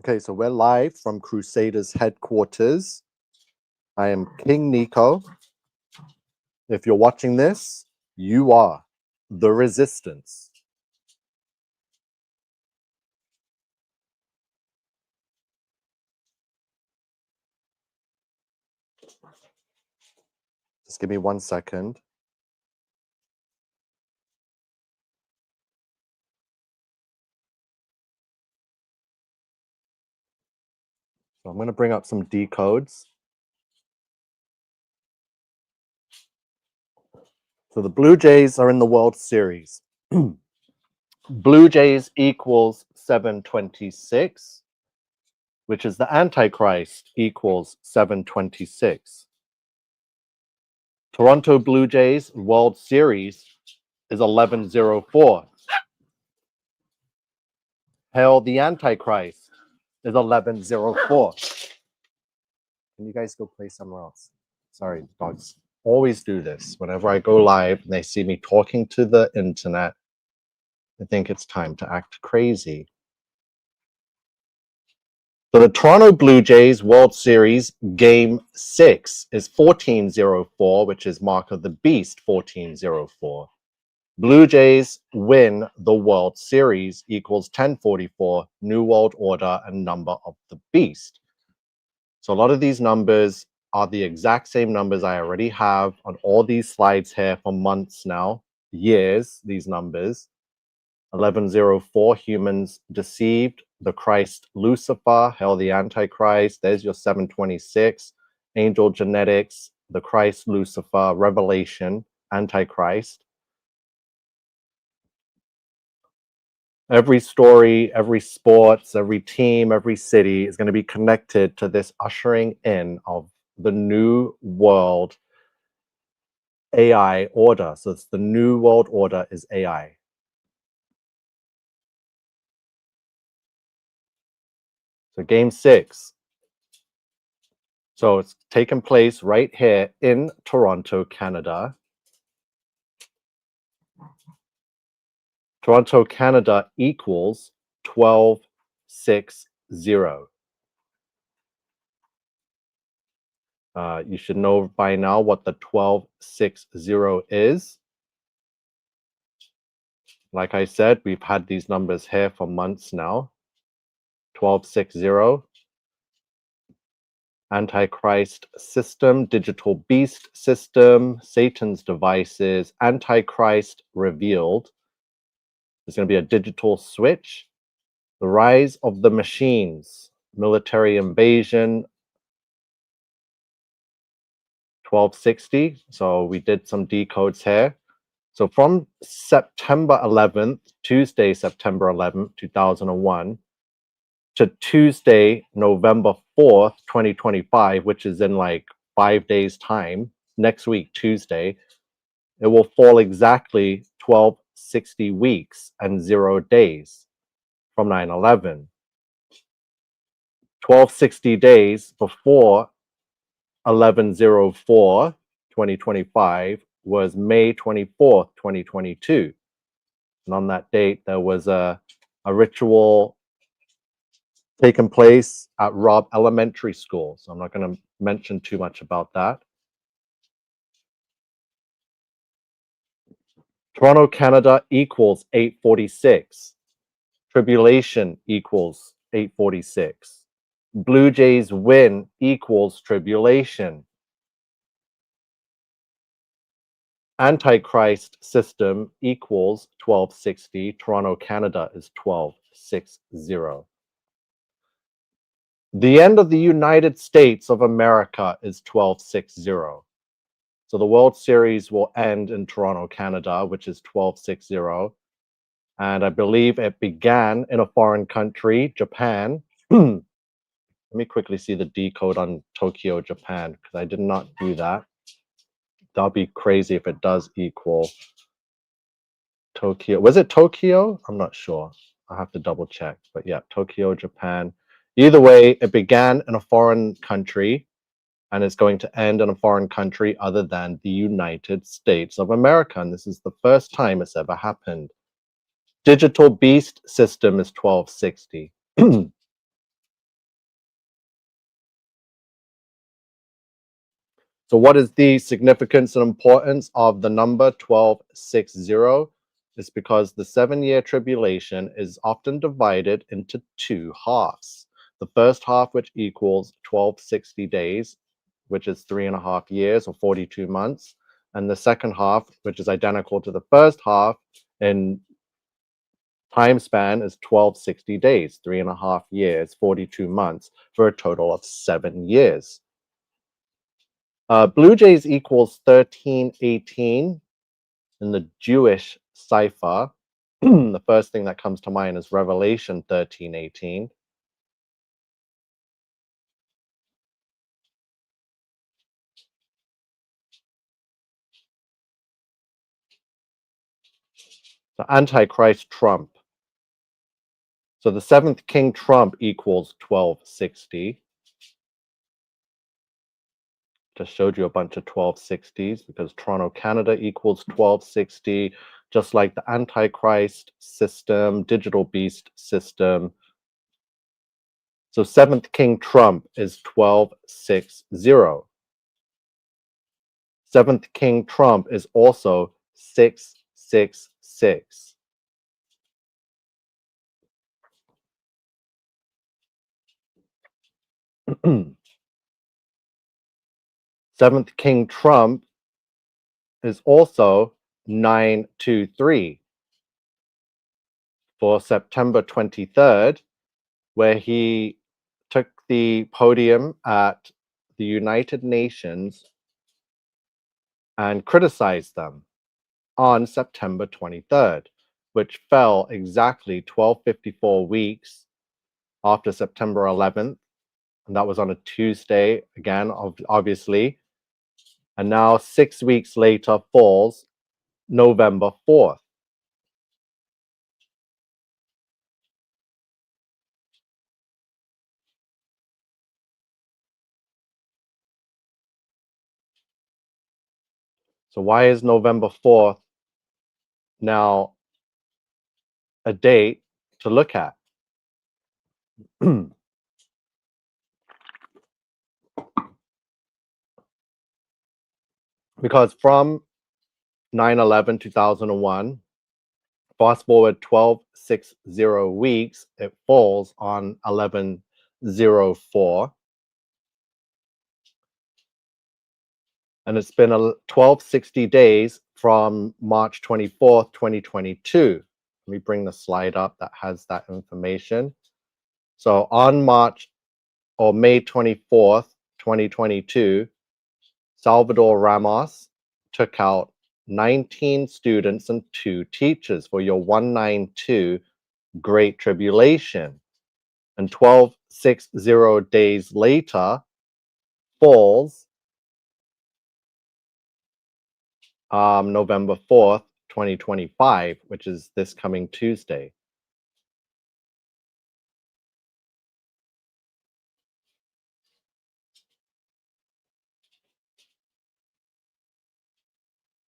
Okay, so we're live from Crusaders headquarters. I am King Nico. If you're watching this, you are the resistance. Just give me 1 second. So I'm going to bring up some decodes. So the Blue Jays are in the World Series. Blue Jays equals 726, which is the Antichrist equals 726. Toronto Blue Jays World Series is 1104. Hail the Antichrist is 1104. Can you guys go play somewhere else? Sorry, dogs always do this. Whenever I go live and they see me talking to the internet, I think it's time to act crazy. So the Toronto Blue Jays World Series Game 6 is 1404, which is Mark of the Beast 1404. Blue Jays win the World Series equals 1044, New World Order, and number of the beast. So a lot of these numbers are the exact same numbers I already have on all these slides here for months now, years, these numbers. 1104, humans deceived, the Christ Lucifer, hell the Antichrist, there's your 726, angel genetics, the Christ Lucifer, Revelation, Antichrist. Every story, every sports, every team, every city is going to be connected to this ushering in of the new world AI order. So it's the new world order is AI. So game 6. So it's taken place right here in Toronto, Canada. Toronto, Canada equals 1260. You should know by now what the 1260 is. Like I said, we've had these numbers here for months now. 1260. Antichrist system, digital beast system, Satan's devices, Antichrist revealed. There's going to be a digital switch. The rise of the machines, military invasion, 1260. So we did some decodes here. So from September 11th, Tuesday, September 11th, 2001, to Tuesday, November 4th, 2025, which is in like 5 days' time, next week, Tuesday, it will fall exactly 1260 weeks and 0 days from 9/11. 1260 days before 1104, 2025 was May 24th, 2022. And on that date, there was a ritual taken place at Robb Elementary School. So I'm not going to mention too much about that. Toronto, Canada equals 846. Tribulation equals 846. Blue Jays win equals tribulation. Antichrist system equals 1260. Toronto, Canada is 1260. The end of the United States of America is 1260. So the World Series will end in Toronto, Canada, which is 1260. And I believe it began in a foreign country, Japan. Let me quickly see the decode on Tokyo, Japan, because I did not do that. That'll be crazy if it does equal Tokyo. Was it Tokyo? I'm not sure. I'll have to double check. But yeah, Tokyo, Japan. Either way, it began in a foreign country and it's going to end in a foreign country other than the United States of America. And this is the first time it's ever happened. Digital beast system is 1260. So what is the significance and importance of the number 1260? It's because the 7-year tribulation is often divided into two halves. The first half, which equals 1260 days, which is 3.5 years or 42 months. And the second half, which is identical to the first half in time span, is 1260 days, 3.5 years, 42 months, for a total of 7 years. Blue Jays equals 1318 in the Jewish cipher. The first thing that comes to mind is Revelation 13:18. The Antichrist Trump. So the seventh king Trump equals 1260. Just showed you a bunch of 1260s because Toronto, Canada equals 1260, just like the Antichrist system, Digital Beast system. So seventh king Trump is 1260. Seventh king Trump is also 666. Seventh king Trump is also 923 for September 23rd, where he took the podium at the United Nations and criticized them on September 23rd, which fell exactly 1254 weeks after September 11th. And that was on a Tuesday, again, obviously. And now 6 weeks later falls November 4th. So why is November 4th now a date to look at? Because from 9/11, 2001, fast forward 1260 weeks, it falls on 11/04. And it's been 1260 days from March 24th, 2022. Let me bring the slide up that has that information. So on May 24th, 2022, Salvador Ramos took out 19 students and 2 teachers for your 192 Great Tribulation. And 1260 days later falls November 4th, 2025, which is this coming Tuesday.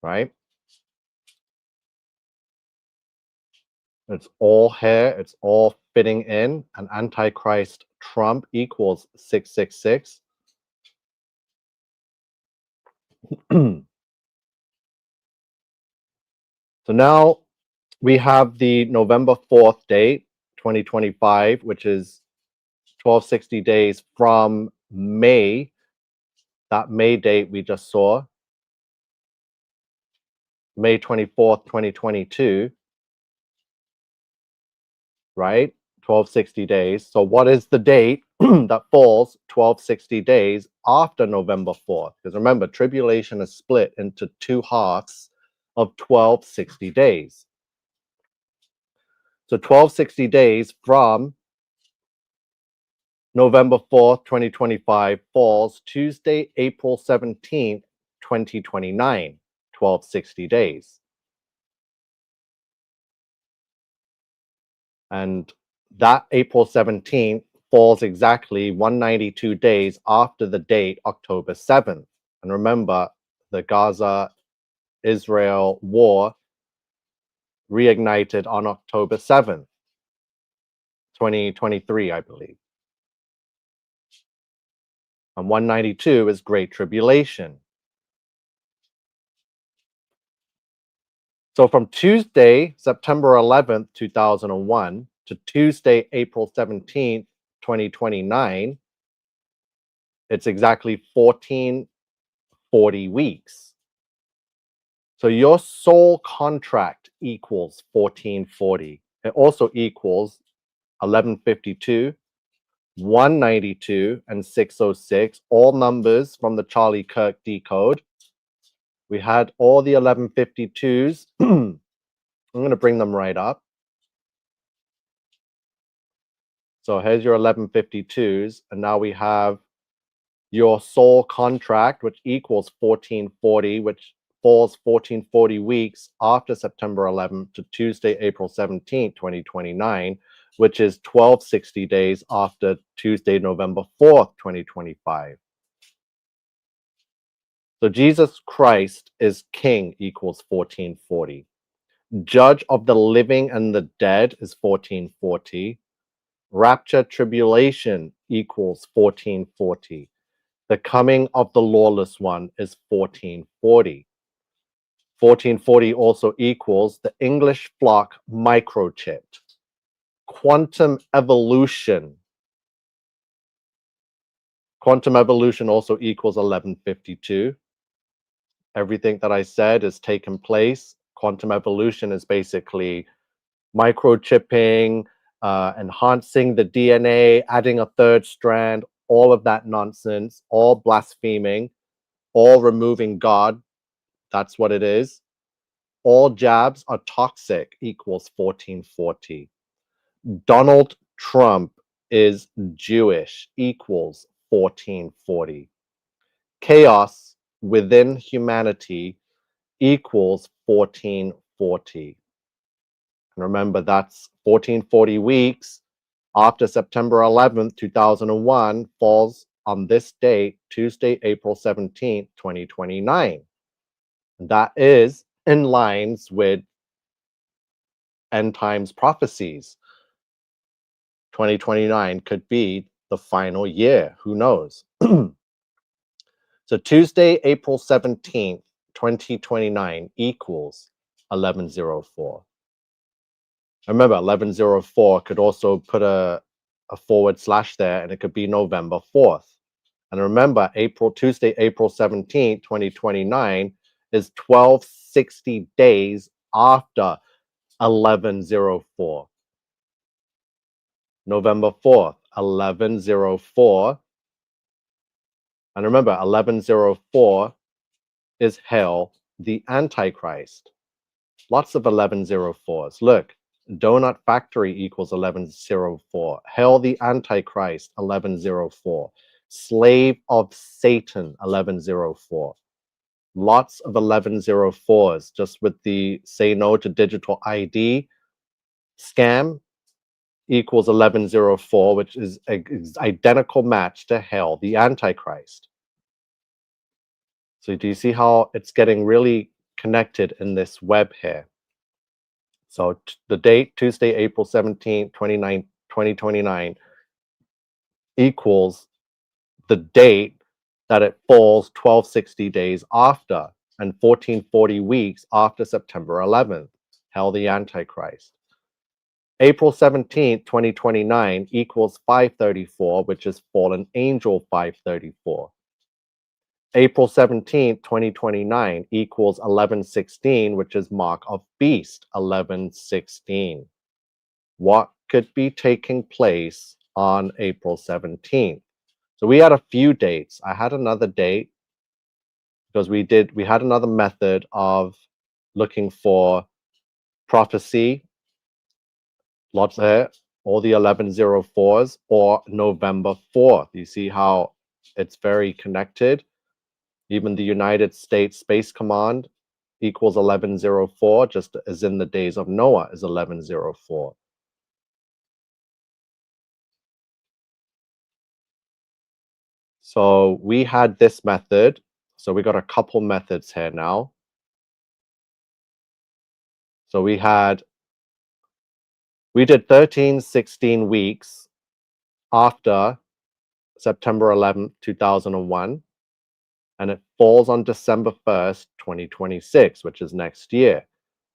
Right? It's all here, it's all fitting in. An Antichrist Trump equals 666. So now we have the November 4th date, 2025, which is 1260 days from May, that May date we just saw, May 24th, 2022, right? 1260 days. So what is the date that falls 1260 days after November 4th? Because remember, tribulation is split into two halves of 1260 days. So 1260 days from November 4th, 2025 falls Tuesday, April 17th, 2029, 1260 days. And that April 17th falls exactly 192 days after the date, October 7th. And remember, the Gaza-Israel war reignited on October 7th, 2023, I believe. And 192 is Great Tribulation. So from Tuesday, September 11th, 2001 to Tuesday, April 17th, 2029, it's exactly 1440 weeks. So your soul contract equals 1440. It also equals 1152, 192, and 606, all numbers from the Charlie Kirk decode. We had all the 1152s. I'm going to bring them right up. So here's your 1152s, and now we have your soul contract, which equals 1440, which falls 1440 weeks after September 11th to Tuesday, April 17th, 2029, which is 1260 days after Tuesday, November 4th, 2025. So Jesus Christ is King equals 1440. Judge of the living and the dead is 1440. Rapture tribulation equals 1440. The coming of the lawless one is 1440. 1440 also equals the English flock microchipped. Quantum evolution. Quantum evolution also equals 1152. Everything that I said is taken place. Quantum evolution is basically microchipping, enhancing the DNA, adding a third strand, all of that nonsense, all blaspheming, all removing God. That's what it is. All jabs are toxic equals 1440. Donald Trump is Jewish equals 1440. Chaos within humanity equals 1440. And remember, that's 1440 weeks after September 11th, 2001 falls on this date, Tuesday, April 17th, 2029. That is in lines with end times prophecies. 2029 could be the final year. Who knows? So Tuesday, April 17th, 2029 equals 1104. Remember, 1104 could also put a forward slash there, and it could be November 4th. And remember, Tuesday, April 17th, 2029 is 1260 days after 1104. November 4th, 1104. And remember, 1104 is hell, the Antichrist. Lots of 1104s. Look, Donut Factory equals 1104. Hell, the Antichrist, 1104. Slave of Satan, 1104. Lots of 1104s, just with the say no to digital ID scam equals 1104, which is an identical match to hell, the Antichrist. So do you see how it's getting really connected in this web here? So the date, Tuesday, April 17th, 2029, equals the date that it falls 1260 days after and 1440 weeks after September 11th, hell the Antichrist. April 17th, 2029 equals 534, which is fallen angel 534. April 17th, 2029 equals 1116, which is mark of beast 1116. What could be taking place on April 17th? So we had a few dates. I had another date because we had another method of looking for prophecy. Lots there, all the 1104s, or November 4th. You see how it's very connected. Even the United States Space Command equals 1104, just as in the days of Noah is 1104. So we had this method. So we got a couple methods here now. So we did 13, 16 weeks after September 11th, 2001. And it falls on December 1st, 2026, which is next year.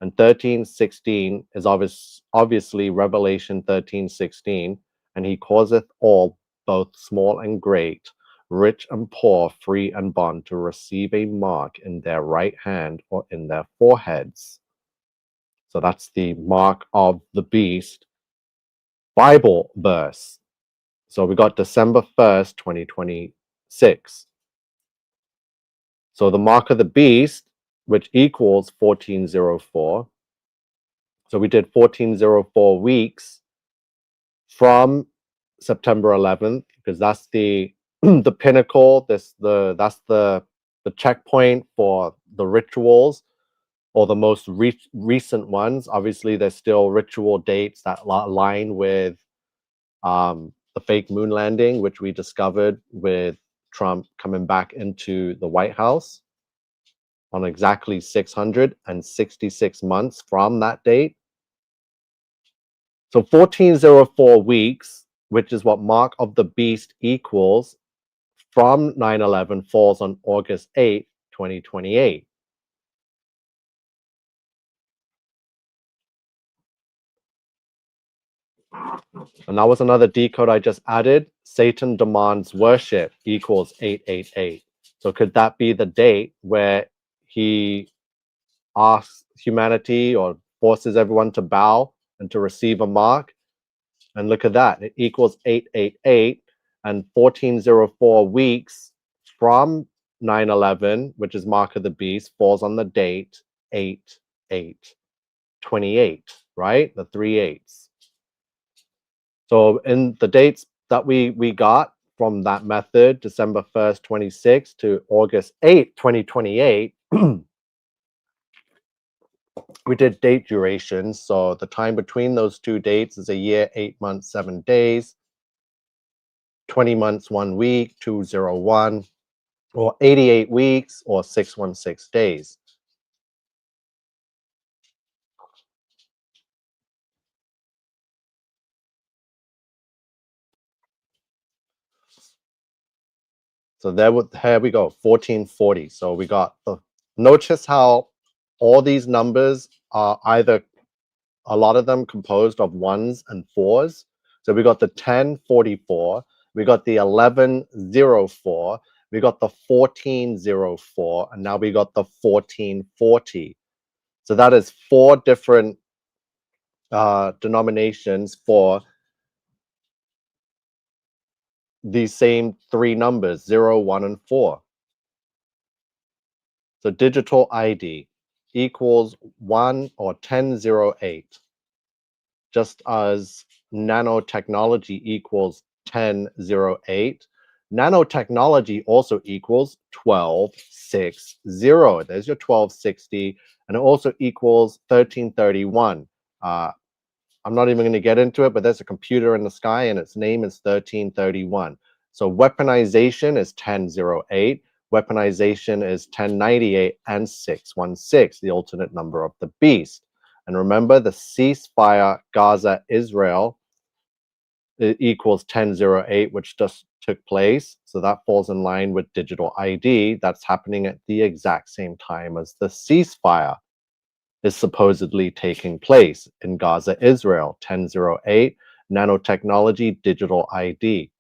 And 13:16 is obviously Revelation 13:16. And he causeth all, both small and great, rich and poor, free and bond, to receive a mark in their right hand or in their foreheads. So that's the mark of the beast Bible verse. So we got December 1st, 2026. So the mark of the beast, which equals 1404. So we did 1404 weeks from September 11th, because that's the the pinnacle. That's the checkpoint for the rituals, or the most recent ones. Obviously, there's still ritual dates that align with the fake moon landing, which we discovered with Trump coming back into the White House on exactly 666 months from that date. So 1404 weeks, which is what Mark of the Beast equals, from 9/11 falls on August 8th, 2028. And that was another decode I just added. Satan demands worship equals 888. So could that be the date where he asks humanity or forces everyone to bow and to receive a mark? And look at that, it equals 888, and 1404 weeks from 9/11, which is Mark of the Beast, falls on the date 8/8/28, right? The three eights. So in the dates that we got from that method, December 1st, 26 to August 8th, 2028, we did date durations. So the time between those two dates is a year, 8 months, 7 days, 20 months, 1 week, 201, or 88 weeks, or 616 days. So there we go, 1440. So we got notice how all these numbers are either, a lot of them, composed of ones and fours. So we got the 1044, we got the 1104, we got the 1404, and now we got the 1440. So that is 4 different denominations for these same 3 numbers, 0, 1, and 4. So digital ID equals 1 or 1008, just as nanotechnology equals 1008. Nanotechnology also equals 1260. There's your 1260, and it also equals 1331. I'm not even going to get into it, but there's a computer in the sky and its name is 1331. So weaponization is 1008, weaponization is 1098, and 616, the alternate number of the beast. And remember, the ceasefire Gaza-Israel equals 1008, which just took place. So that falls in line with digital ID. That's happening at the exact same time as the ceasefire is supposedly taking place in Gaza, Israel, 1008, nanotechnology, digital ID.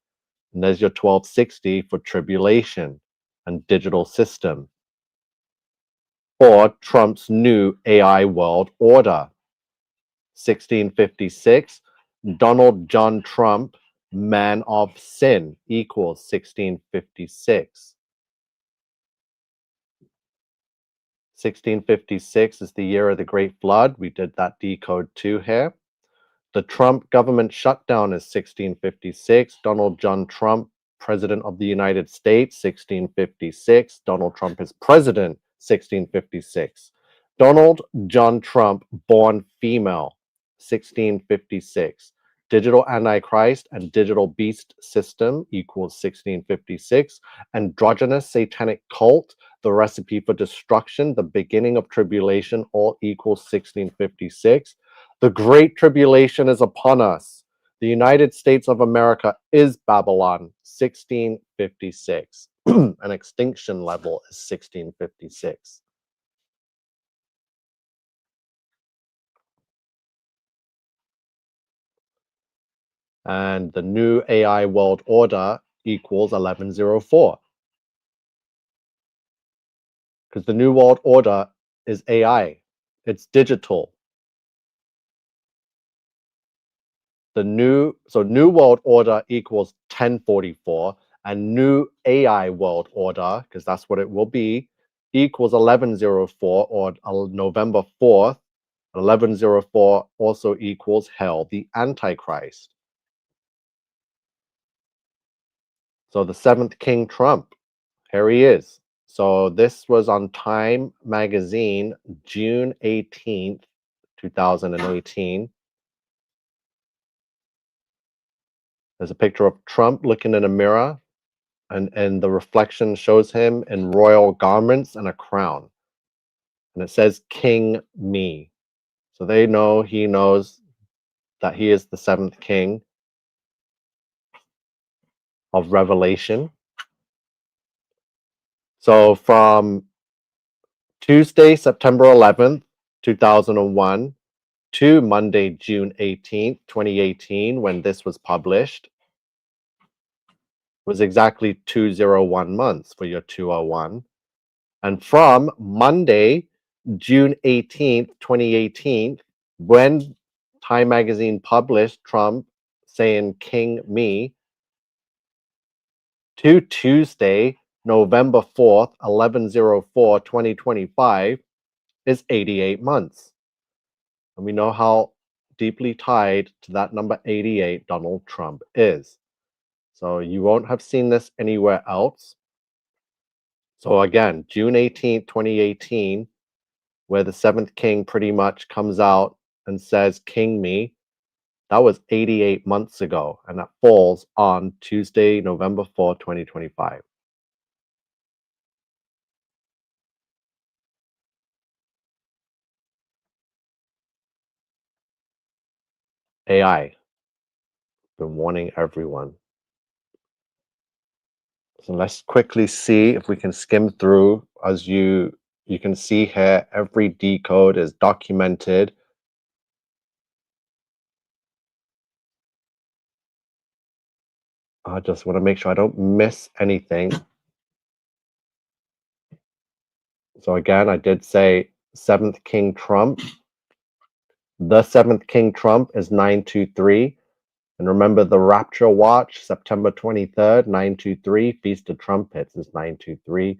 And there's your 1260 for tribulation and digital system. Or Trump's new AI world order, 1656, Donald John Trump, man of sin, equals 1656. 1656 is the year of the Great Flood. We did that decode too here. The Trump government shutdown is 1656. Donald John Trump, President of the United States, 1656. Donald Trump is president, 1656. Donald John Trump, born female, 1656. Digital Antichrist and digital beast system equals 1656. Androgynous satanic cult, the recipe for destruction, the beginning of tribulation, all equals 1656. The Great Tribulation is upon us. The United States of America is Babylon, 1656. An extinction level is 1656. And the new AI world order equals 1104. Because the new world order is AI. It's digital. New world order equals 1044, and new AI world order, because that's what it will be, equals 1104, or November 4th. 1104 also equals hell, the Antichrist. So the seventh King Trump, here he is. So this was on Time magazine, June 18th, 2018. There's a picture of Trump looking in a mirror, and the reflection shows him in royal garments and a crown. And it says, King Me. So they know, he knows that he is the seventh king of Revelation. So from Tuesday, September 11th, 2001, to Monday, June 18th, 2018, when this was published, was exactly 201 months for your 201. And from Monday, June 18th, 2018, when Time magazine published Trump saying King Me, to Tuesday, November 4th, 1104, 2025, is 88 months. And we know how deeply tied to that number 88 Donald Trump is. So you won't have seen this anywhere else. So again, June 18th, 2018, where the seventh king pretty much comes out and says, King Me, that was 88 months ago. And that falls on Tuesday, November 4th, 2025. AI, been warning everyone. So let's quickly see if we can skim through. As you can see here, every decode is documented. I just want to make sure I don't miss anything. So again, I did say seventh King Trump. The seventh King Trump is 923. And remember the Rapture Watch, September 23rd, 923. Feast of Trumpets is 923.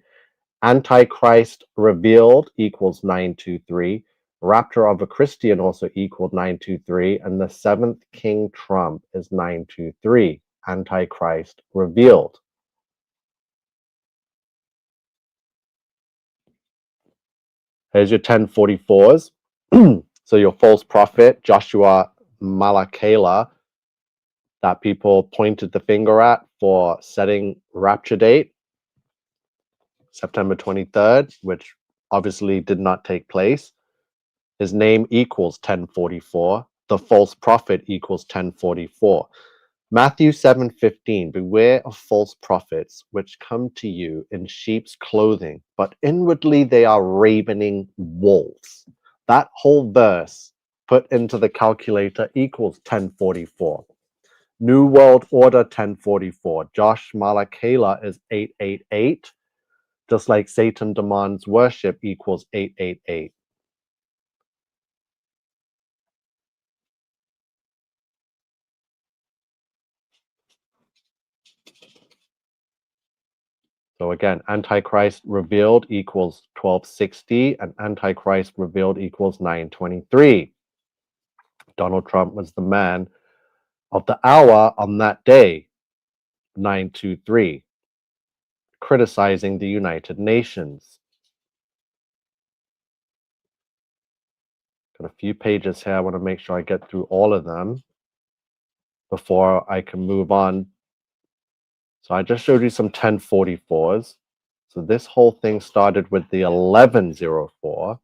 Antichrist Revealed equals 923. Rapture of a Christian also equaled 923. And the seventh King Trump is 923. Antichrist Revealed. Here's your 1044s. So your false prophet, Joshua Malakela, that people pointed the finger at for setting rapture date, September 23rd, which obviously did not take place. His name equals 1044. The false prophet equals 1044. Matthew 7:15, beware of false prophets, which come to you in sheep's clothing, but inwardly they are ravening wolves. That whole verse put into the calculator equals 1044. New World Order 1044. Josh Malakela is 888, just like Satan demands worship equals 888. So again, Antichrist revealed equals 1260, and Antichrist revealed equals 923. Donald Trump was the man of the hour on that day, 923, criticizing the United Nations. Got a few pages here. I want to make sure I get through all of them before I can move on. So I just showed you some 1044s. So this whole thing started with the 1104,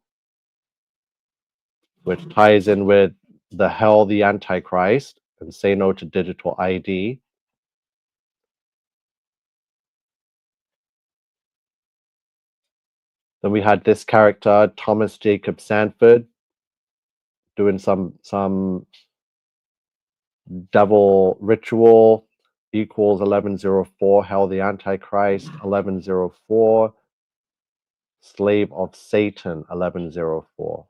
which ties in with the hell, the Antichrist, and say no to digital ID. Then we had this character, Thomas Jacob Sanford, doing some Devil Ritual equals 1104. Hell the Antichrist 1104. Slave of Satan 1104.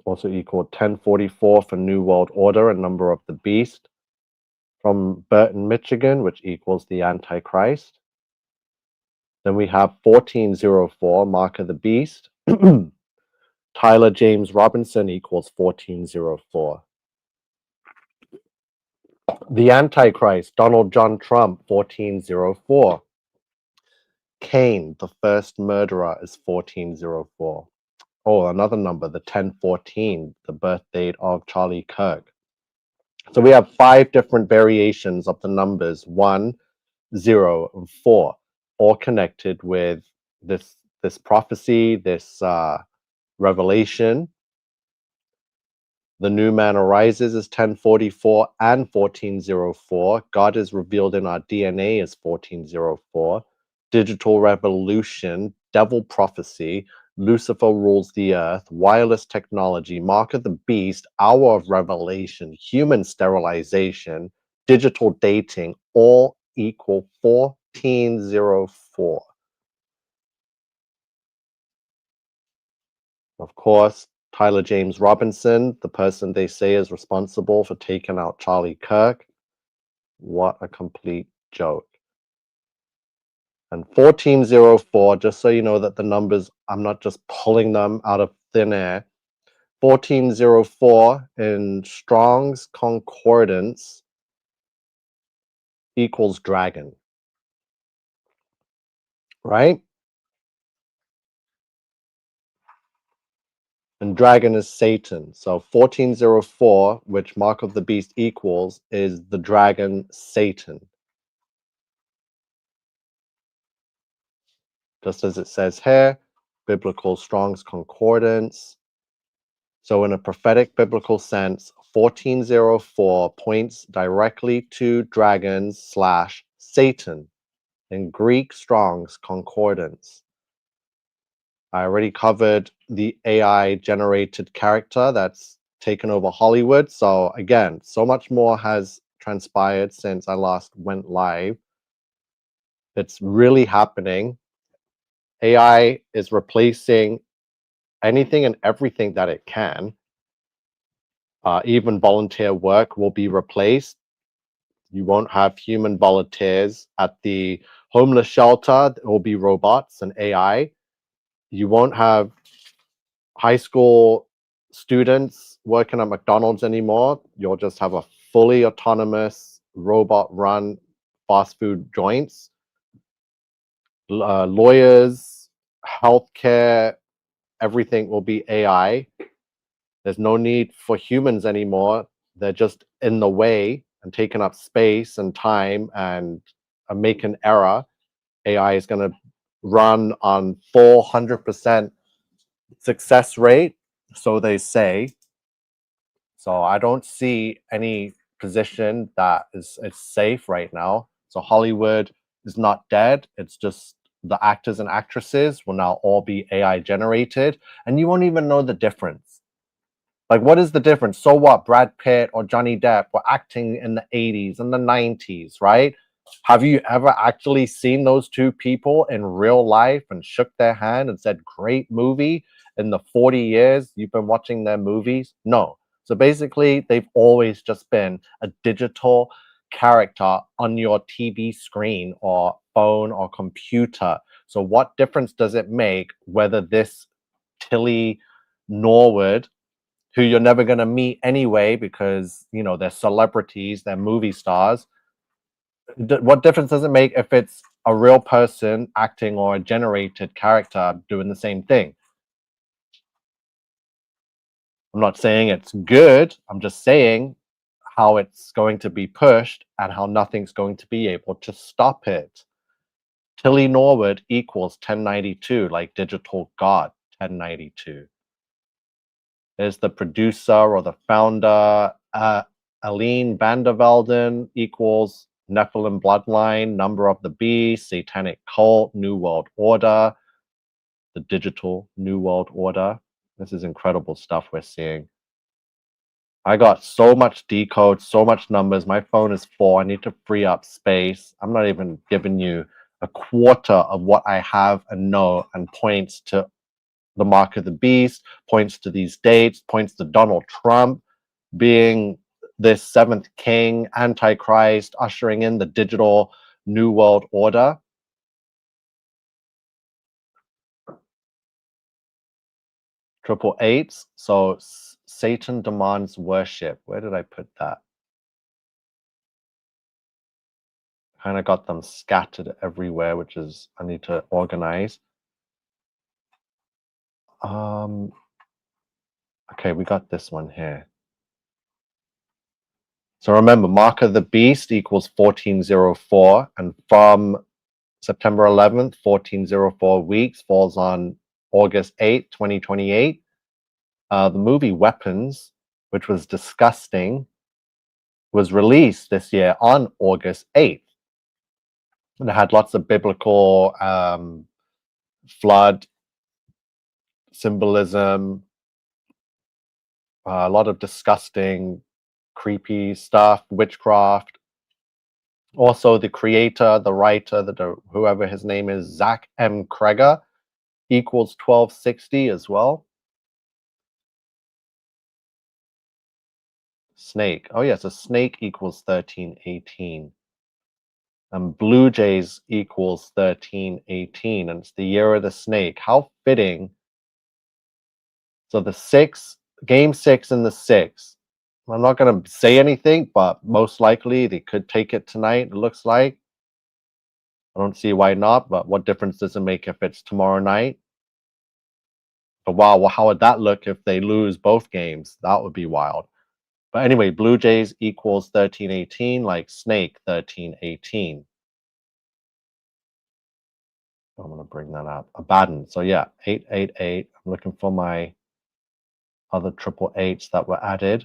Also equal 1044 for New World Order, a number of the beast. From Burton, Michigan, which equals the Antichrist. Then we have 1404, Mark of the Beast. Tyler James Robinson equals 1404. The Antichrist, Donald John Trump, 1404. Cain, the first murderer, is 1404. Oh, another number, the 1014, the birth date of Charlie Kirk. So we have 5 different variations of the numbers 1, 0, and 4, all connected with this prophecy, this revelation. The new man arises is 1044 and 1404. God is revealed in our DNA is 1404. Digital revolution, devil prophecy, Lucifer rules the earth, wireless technology, mark of the beast, hour of revelation, human sterilization, digital dating, all equal 1404. Of course, Tyler James Robinson, the person they say is responsible for taking out Charlie Kirk. What a complete joke. And 1404, just so you know that the numbers, I'm not just pulling them out of thin air. 1404 in Strong's Concordance equals dragon, right? And dragon is Satan. So 1404, which Mark of the Beast equals, is the dragon Satan. Just as it says here, biblical Strong's Concordance. So in a prophetic biblical sense, 1404 points directly to dragons / Satan in Greek Strong's Concordance. I already covered the AI generated character that's taken over Hollywood. So again, so much more has transpired since I last went live. It's really happening. AI is replacing anything and everything that it can. Even volunteer work will be replaced. You won't have human volunteers at the homeless shelter. It will be robots and AI. You won't have high school students working at McDonald's anymore. You'll just have a fully autonomous robot run fast food joints. Lawyers, healthcare, everything will be AI. There's no need for humans anymore. They're just in the way and taking up space and time and making error. AI is going to run on 400% success rate, so they say. So I don't see any position that is safe right now. So Hollywood is not dead. It's just the actors and actresses will now all be AI generated, and you won't even know the difference. Like, what is the difference? So what? Brad Pitt or Johnny Depp were acting in the 80s and the 90s, right? Have you ever actually seen those two people in real life and shook their hand and said, great movie in the 40 years you've been watching their movies? No. So basically, they've always just been a digital character on your TV screen or phone or computer. So what difference does it make whether this Tilly Norwood, who you're never going to meet anyway because, you know, they're celebrities, they're movie stars. What difference does it make if it's a real person acting or a generated character doing the same thing? I'm not saying it's good. I'm just saying how it's going to be pushed and how nothing's going to be able to stop it. Tilly Norwood equals 1092, like Digital God 1092. There's the producer or the founder. Aline Vandervelden equals Nephilim bloodline, number of the beast, satanic cult, New World Order. the digital New World Order. This is incredible stuff we're seeing. I got so much decode, so much numbers. My phone is full. I need to free up space. I'm not even giving you a quarter of what I have and know, and points to the mark of the beast, points to these dates, points to Donald Trump being this seventh king, Antichrist, ushering in the digital New World Order. Triple eights. So Satan demands worship. Where did I put that? Kind of got them scattered everywhere, which is I need to organize. Okay, we got this one here. So remember, mark of the beast equals 1404, and from September 11th, 1404 weeks falls on August 8th, 2028. The movie Weapons, which was disgusting, was released this year on August 8th. And it had lots of biblical flood symbolism, a lot of disgusting, creepy stuff, witchcraft. Also, the creator, the writer, whoever his name is, Zach M. Kreger, equals 1260 as well. Snake. Oh, yes, a snake equals 1318. And Blue Jays equals 1318. And it's the year of the snake. How fitting. So the game 6 and the 6. I'm not going to say anything, but most likely they could take it tonight, it looks like. I don't see why not, but what difference does it make if it's tomorrow night? But wow, well, how would that look if they lose both games? That would be wild. But anyway, Blue Jays equals 1318, like Snake 1318. I'm going to bring that up. Abaddon. So yeah, 888. I'm looking for my other triple eights that were added.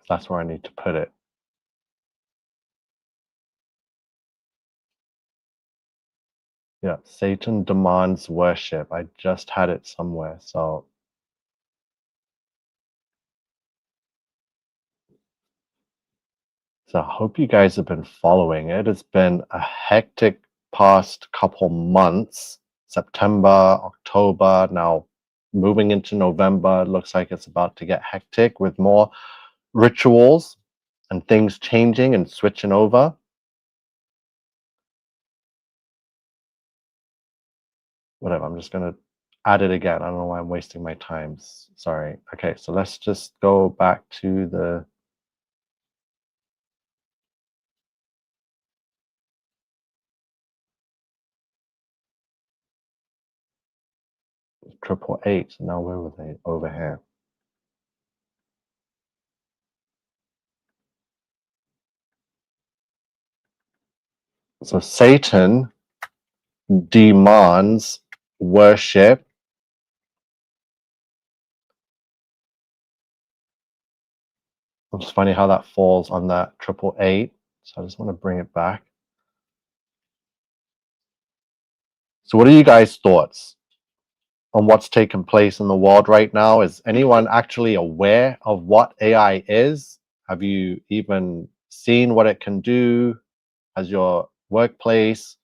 That's where I need to put it. Yeah, Satan demands worship. I just had it somewhere, so I hope you guys have been following it. It's been a hectic past couple months. September, October, now moving into November. It looks like it's about to get hectic with more rituals and things changing and switching over. Whatever, I'm just going to add it again. I don't know why I'm wasting my time. Sorry. Okay, so let's just go back to the triple eight. Now where were they? Over here. So Satan demands worship. It's funny how that falls on that triple eight. So I just want to bring it back. So what are you guys' thoughts on what's taking place in the world right now? Is anyone actually aware of what AI is? Have you even seen what it can do? Has your workplace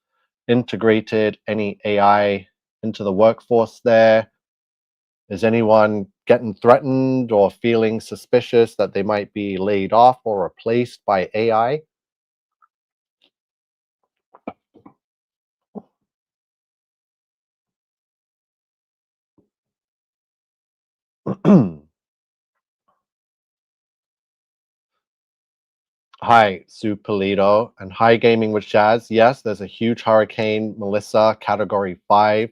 integrated any AI into the workforce there? Is anyone getting threatened or feeling suspicious that they might be laid off or replaced by AI? Hi, Sue Polito, and hi, Gaming with Jazz. Yes, there's a huge hurricane, Melissa, category 5.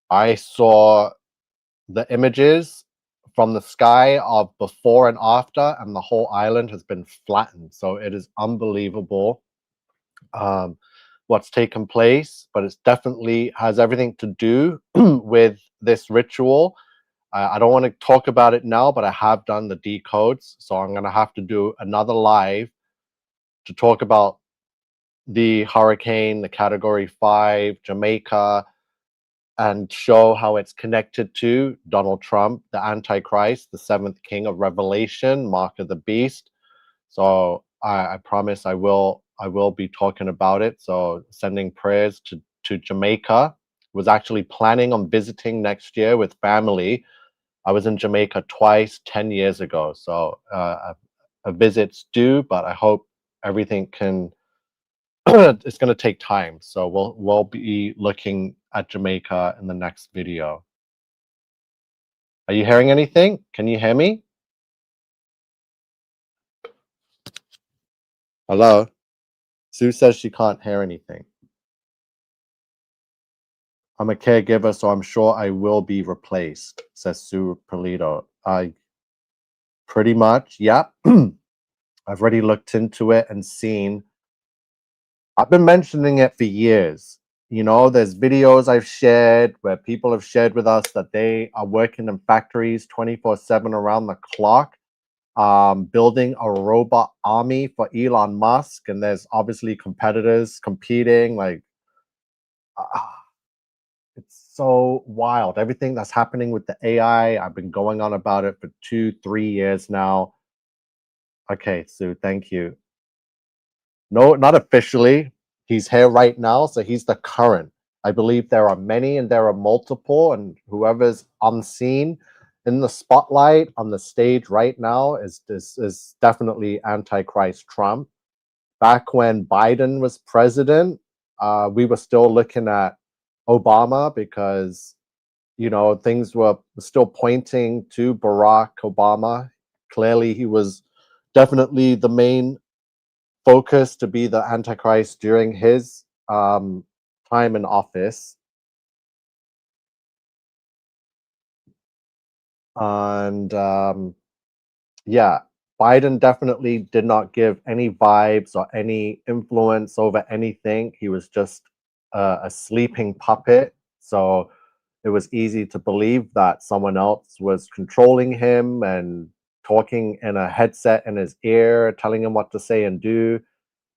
I saw the images from the sky of before and after, and the whole island has been flattened. So it is unbelievable. what's taken place, but it definitely has everything to do with this ritual. I don't want to talk about it now, but I have done the decodes, so I'm going to have to do another live to talk about the hurricane, the Category 5, Jamaica, and show how it's connected to Donald Trump, the Antichrist, the seventh king of Revelation, Mark of the Beast. So I promise I will be talking about it. So sending prayers to Jamaica. Was actually planning on visiting next year with family. I was in Jamaica twice 10 years ago. So a visit's due, but I hope everything can it's going to take time. So we'll be looking at Jamaica in the next video. Are you hearing anything? Can you hear me? Hello? Sue says she can't hear anything. I'm a caregiver, so I'm sure I will be replaced, says Sue Polito. I pretty much, yeah. I've already looked into it and seen. I've been mentioning it for years. You know, there's videos I've shared where people have shared with us that they are working in factories 24/7 around the clock, building a robot army for Elon Musk. And there's obviously competitors competing. Like, it's so wild. Everything that's happening with the AI, I've been going on about it for 2-3 years now. Okay, Sue, thank you. No, not officially. He's here right now, so he's the current. I believe there are many and there are multiple, and whoever's unseen in the spotlight on the stage right now is definitely Antichrist Trump. Back when Biden was president, we were still looking at Obama because, you know, things were still pointing to Barack Obama. Clearly, he was definitely the main focus to be the Antichrist during his time in office. And yeah, Biden definitely did not give any vibes or any influence over anything. He was just a sleeping puppet. So it was easy to believe that someone else was controlling him and talking in a headset in his ear, telling him what to say and do.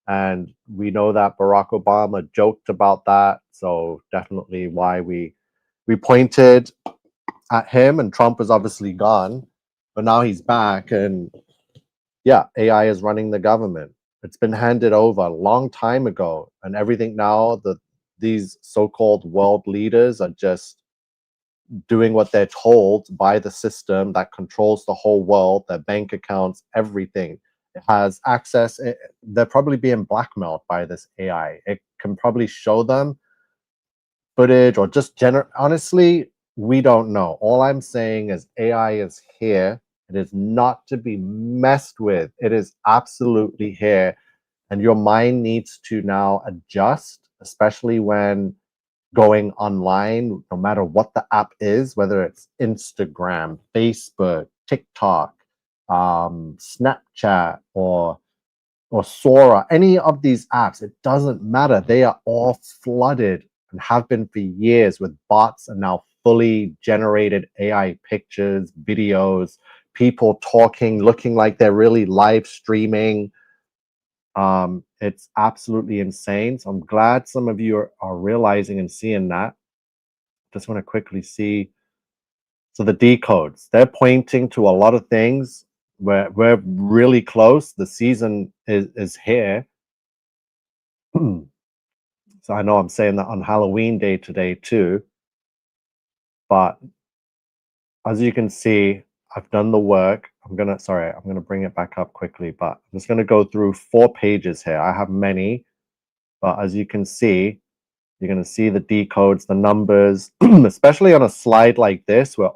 And we know that Barack Obama joked about that. So definitely why we pointed at him, and Trump is obviously gone, but now he's back, and yeah, AI is running the government. It's been handed over a long time ago, and everything now, these so-called world leaders are just doing what they're told by the system that controls the whole world, their bank accounts, everything. It has access. They're probably being blackmailed by this AI. It can probably show them footage or just honestly, we don't know. All I'm saying is AI is here. It is not to be messed with. It is absolutely here. And your mind needs to now adjust, especially when going online, no matter what the app is, whether it's Instagram, Facebook, TikTok, Snapchat, or Sora, any of these apps, it doesn't matter. They are all flooded and have been for years with bots and now fully generated AI pictures, videos, people talking, looking like they're really live streaming. It's absolutely insane. So I'm glad some of you are realizing and seeing that. Just want to quickly see. So the decodes, they're pointing to a lot of things. We're really close. The season is here. So I know I'm saying that on Halloween Day today too. But as you can see, I've done the work. I'm gonna bring it back up quickly, but I'm just gonna go through 4 pages here. I have many, but as you can see, you're gonna see the decodes, the numbers, especially on a slide like this, where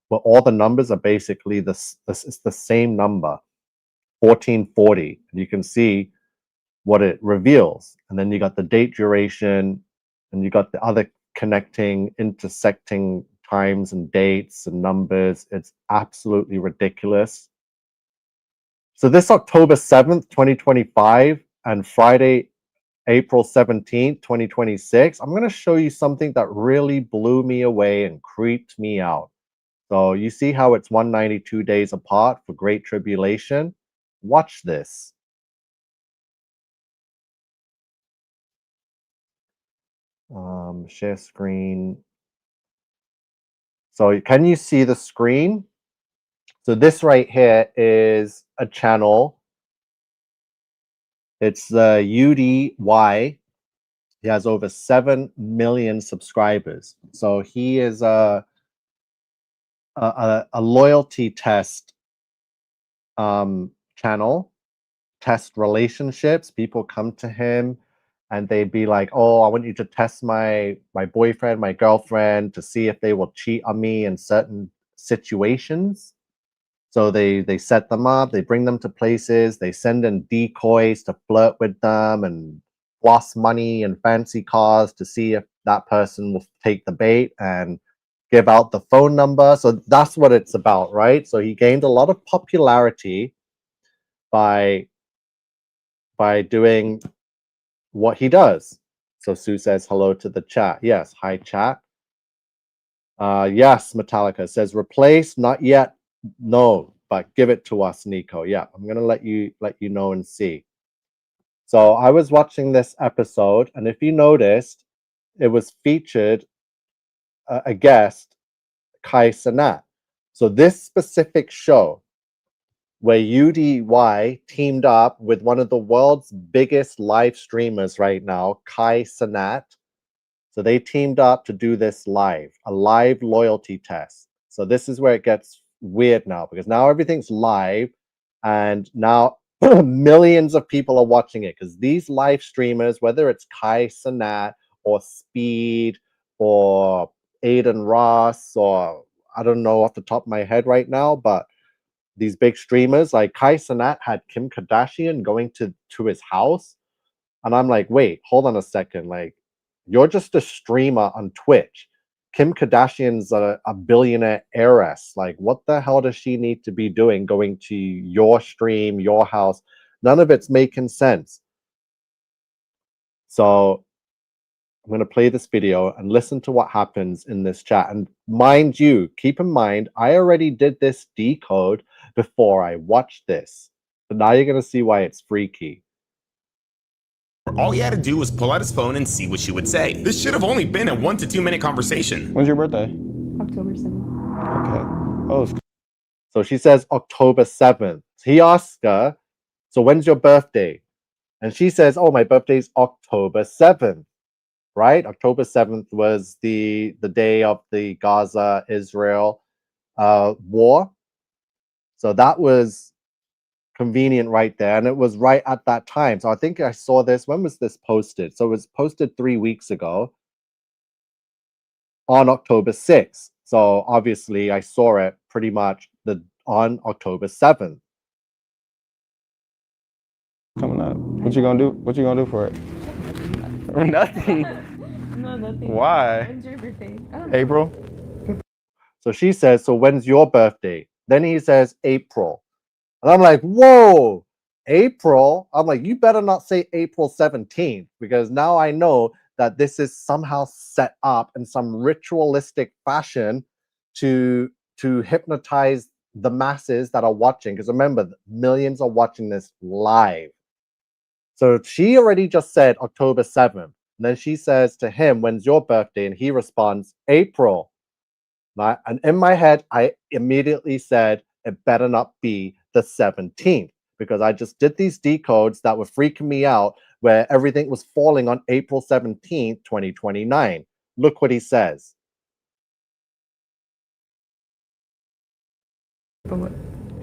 all the numbers are basically this is the same number, 1440. And you can see what it reveals. And then you got the date duration, and you got the other connecting, intersecting times and dates and numbers. It's absolutely ridiculous. So this October 7th, 2025, and Friday, April 17th, 2026, I'm going to show you something that really blew me away and creeped me out. So you see how it's 192 days apart for Great Tribulation? Watch this. Share screen. So can you see the screen? So this right here is a channel. It's the UDY. He has over 7 million subscribers. So he is a loyalty test channel, test relationships. People come to him and they'd be like, oh, I want you to test my boyfriend, my girlfriend, to see if they will cheat on me in certain situations. So they set them up, they bring them to places, they send in decoys to flirt with them and floss money and fancy cars to see if that person will take the bait and give out the phone number. So that's what it's about, right? So he gained a lot of popularity by doing what he does. So Sue says hello to the chat. Yes, hi chat. Yes, Metallica says replace, not yet. No, but give it to us, Nico. Yeah, I'm gonna let you know and see. So I was watching this episode, and if you noticed, it was featured a guest, Kai Cenat. So this specific show, where UDY teamed up with one of the world's biggest live streamers right now, Kai Cenat. So they teamed up to do this live, a live loyalty test. So this is where it gets weird now, because now everything's live and now millions of people are watching it, because these live streamers, whether it's Kai Cenat or Speed or Aiden Ross, or I don't know off the top of my head right now, but these big streamers like Kai Cenat had Kim Kardashian going to his house, and I'm like, wait, hold on a second, like you're just a streamer on Twitch. Kim Kardashian's a billionaire heiress. Like, what the hell does she need to be doing going to your stream, your house? None of it's making sense. So I'm going to play this video and listen to what happens in this chat. And mind you, keep in mind, I already did this decode before I watched this. But now you're going to see why it's freaky. All he had to do was pull out his phone and see what she would say. This should have only been a 1 to 2 minute conversation. When's your birthday? October 7th. Okay. Oh, So she says October 7th. He asks her, so when's your birthday? And she says, oh, my birthday's October 7th, right? October 7th was the day of the Gaza-Israel war. So that was convenient right there. And it was right at that time. So I think I saw this. When was this posted? So it was posted 3 weeks ago on October 6th. So obviously I saw it pretty much on October 7th. coming up. What you gonna do? What you gonna do for it? Nothing. No, nothing. Why? When's your birthday? I don't know. April? So she says, so when's your birthday? Then he says April. And I'm like, whoa, April? I'm like, you better not say April 17th, because now I know that this is somehow set up in some ritualistic fashion to hypnotize the masses that are watching. Because remember, millions are watching this live. So she already just said October 7th. And then she says to him, when's your birthday? And he responds, April. And in my head, I immediately said, it better not be the 17th, because I just did these decodes that were freaking me out, where everything was falling on April 17th, 2029. Look what he says. But what?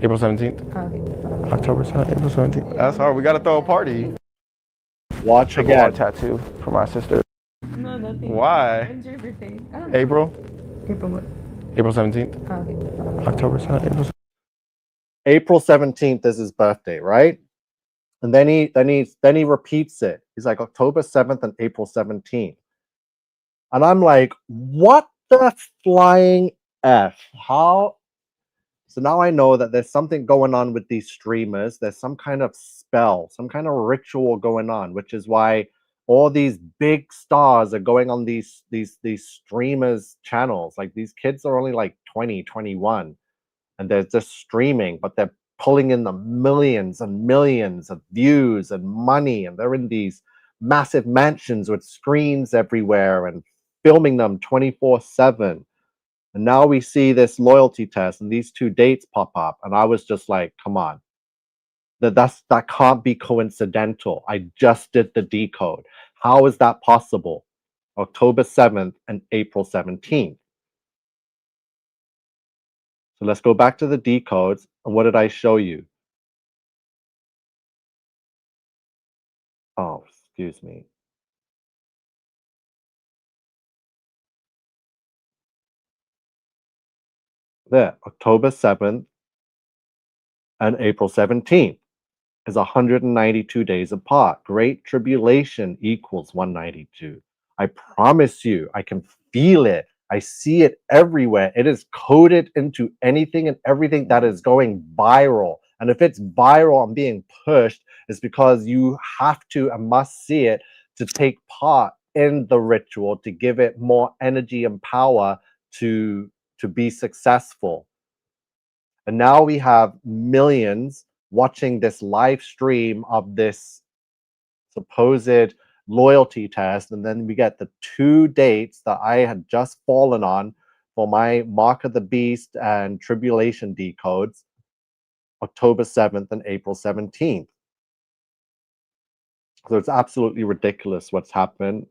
April 17th? Okay. October 7th, April 17th. That's hard. We gotta throw a party. Watch I got a again. tattoo for my sister. No, nothing. Why? When's your birthday? I don't know. April? April what? April 17th? Okay. October 7th, April 17th. April 17th is his birthday, right? And then he repeats it. He's like October 7th and April 17th. And I'm like, what the flying F? How? So now I know that there's something going on with these streamers. There's some kind of spell, some kind of ritual going on, which is why all these big stars are going on these streamers channels. Like these kids are only like 20, 21, and they're just streaming, but they're pulling in the millions and millions of views and money, and they're in these massive mansions with screens everywhere and filming them 24/7. And now we see this loyalty test and these two dates pop up, and I was just like, come on, that can't be coincidental. I just did the decode. How is that possible? October 7th and April 17th. So let's go back to the decodes. And what did I show you? Oh, excuse me. There, October 7th and April 17th is 192 days apart. Great tribulation equals 192. I promise you, I can feel it. I see it everywhere. It is coded into anything and everything that is going viral. And if it's viral and being pushed, it's because you have to and must see it to take part in the ritual, to give it more energy and power to be successful. And now we have millions watching this live stream of this supposed loyalty test. And then we get the two dates that I had just fallen on for my Mark of the Beast and Tribulation decodes, October 7th and April 17th. So it's absolutely ridiculous what's happened.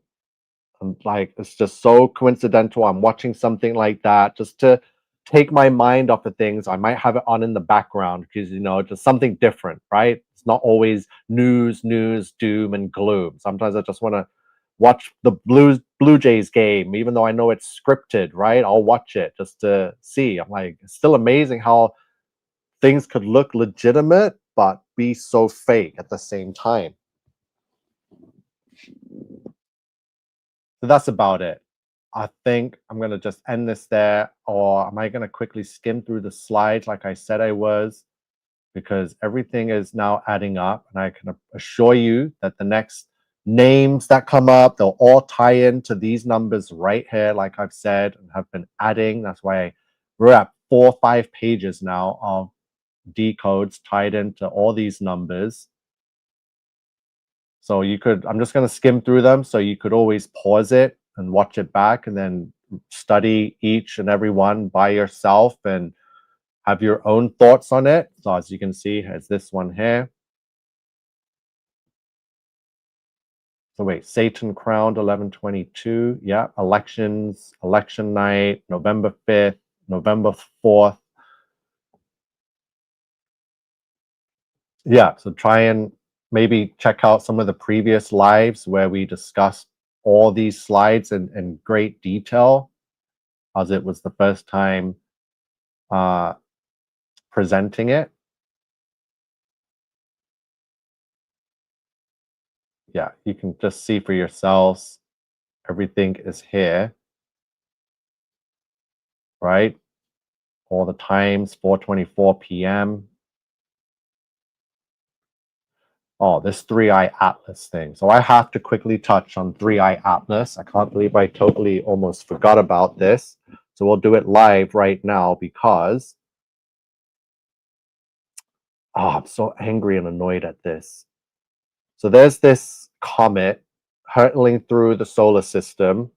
And like, it's just so coincidental. I'm watching something like that just to take my mind off of things. I might have it on in the background because, just something different, right? It's not always news, doom, and gloom. Sometimes I just want to watch the Blue Jays game, even though I know it's scripted, right? I'll watch it just to see. I'm like, it's still amazing how things could look legitimate, but be so fake at the same time. So that's about it. I think I'm going to just end this there, or am I going to quickly skim through the slides like I said I was? Because everything is now adding up, and I can assure you that the next names that come up, they'll all tie into these numbers right here, like I've said, and have been adding. That's why we're at 4 or 5 pages now of decodes tied into all these numbers. So I'm just going to skim through them, so you could always pause it and watch it back and then study each and every one by yourself and have your own thoughts on it. So as you can see, it's this one here. So wait, Satan crowned 11/22. Yeah, election night, November 5th, November 4th. Yeah, so try and maybe check out some of the previous lives where we discussed all these slides in great detail, as it was the first time presenting it. Yeah, you can just see for yourselves. Everything is here, right? All the times, 4:24 p.m. Oh, this 3i Atlas thing. So I have to quickly touch on 3i Atlas. I can't believe I totally almost forgot about this. So we'll do it live right now because I'm so angry and annoyed at this. So there's this comet hurtling through the solar system.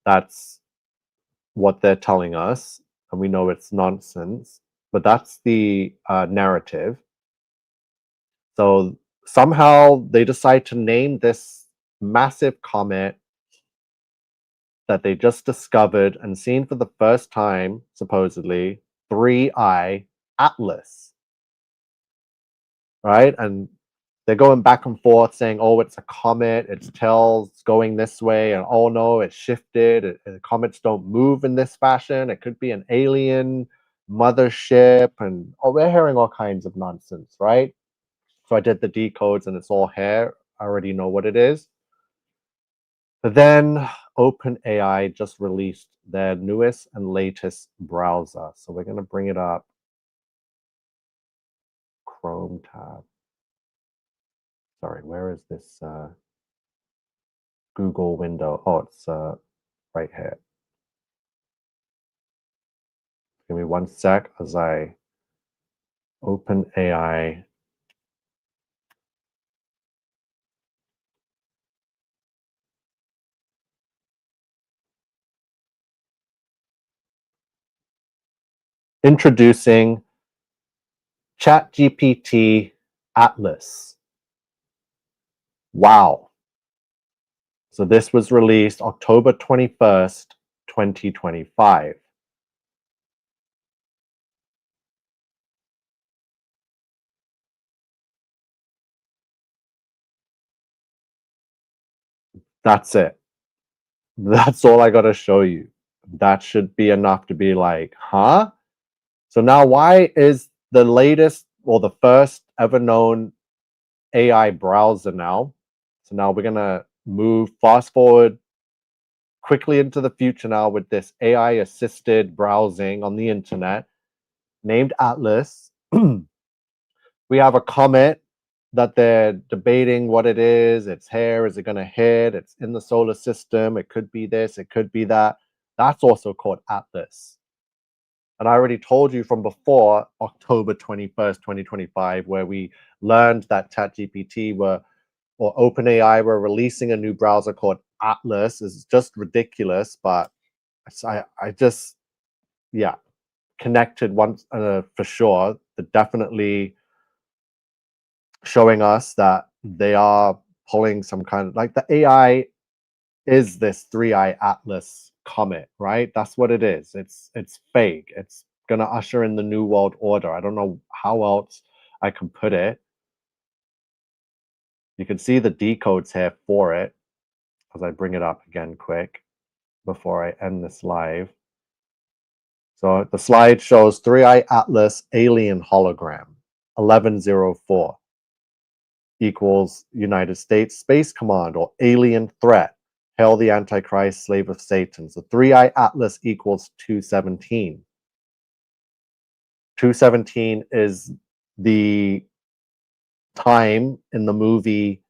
That's what they're telling us. And we know it's nonsense. But that's the narrative. So somehow they decide to name this massive comet that they just discovered and seen for the first time, supposedly, 3i Atlas. Right? And they're going back and forth saying, oh, it's a comet, its tail's going this way, and oh no, it's shifted. Comets don't move in this fashion. It could be an alien mothership, and we're hearing all kinds of nonsense, right? So I did the decodes and it's all here. I already know what it is. But then OpenAI just released their newest and latest browser. So we're going to bring it up. Chrome tab. Sorry, where is this? Google window. Oh, it's right here. Give me one sec as I open AI. Introducing ChatGPT Atlas. Wow. So this was released October 21st, 2025. That's it. That's all I got to show you. That should be enough to be like, huh? So now why is the latest or the first ever known AI browser now? So now we're going to move fast forward quickly into the future now with this AI assisted browsing on the internet named Atlas. We have a comet that they're debating what it is. It's here. Is it going to hit? It's in the solar system. It could be this. It could be that. That's also called Atlas. And I already told you from before October 21st, 2025, where we learned that ChatGPT or OpenAI were releasing a new browser called Atlas. Is just ridiculous, but I just, yeah, connected once for sure. They're definitely showing us that they are pulling some kind of like the AI is this three-eye Atlas comet, right? That's what it is. It's fake. It's gonna usher in the new world order. I don't know how else I can put it. You can see the decodes here for it as I bring it up again quick before I end this live. So the slide shows three-eye Atlas alien hologram 1104 equals United States Space Command or alien threat. Hail the Antichrist, slave of Satan. So three-eye Atlas equals 217. 217 is the time in the movie.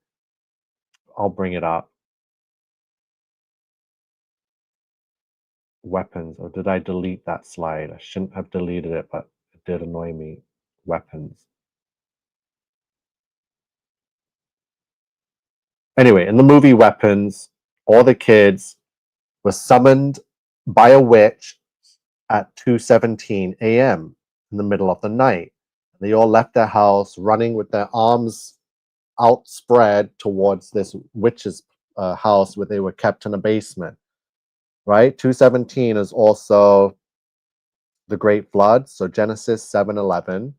I'll bring it up. Weapons. Or did I delete that slide? I shouldn't have deleted it, but it did annoy me. Weapons. Anyway, in the movie Weapons, all the kids were summoned by a witch at 2:17 a.m. in the middle of the night. They all left their house running with their arms outspread towards this witch's house where they were kept in a basement. Right? 2:17 is also the Great Flood. So Genesis 7:11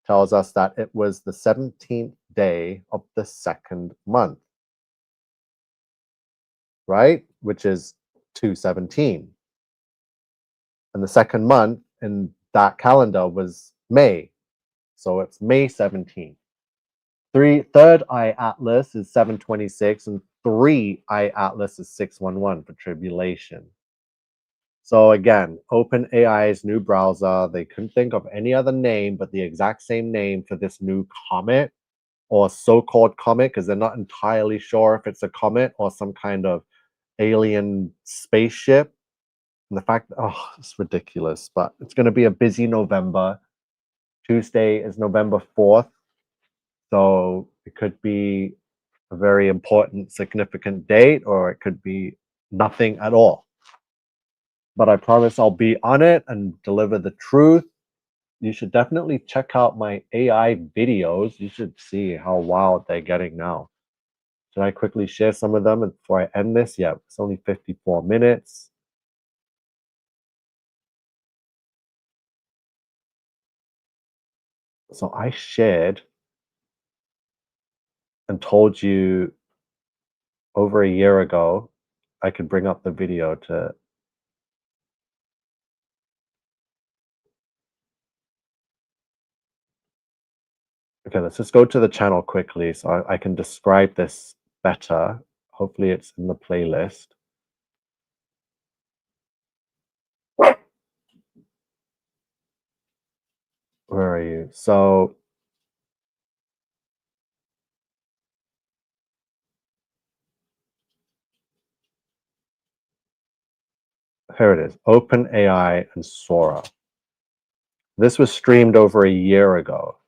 tells us that it was the 17th day of the second month. Right? Which is 2:17. And the second month in that calendar was May. So it's May 17th. Third eye Atlas is 726, and three-eye Atlas is 611 for tribulation. So again, OpenAI's new browser, they couldn't think of any other name but the exact same name for this new comet or so-called comet, because they're not entirely sure if it's a comet or some kind of alien spaceship. And the fact, oh, it's ridiculous, but it's going to be a busy November. Tuesday is November 4th. So it could be a very important, significant date, or it could be nothing at all. But I promise I'll be on it and deliver the truth. You should definitely check out my AI videos. You should see how wild they're getting now. Should I quickly share some of them before I end this? Yeah, it's only 54 minutes. So I shared and told you over a year ago, I could bring up the video to. Okay, let's just go to the channel quickly so I can describe this better. Hopefully it's in the playlist. Where are you? So Here it is, OpenAI and Sora. This was streamed over a year ago.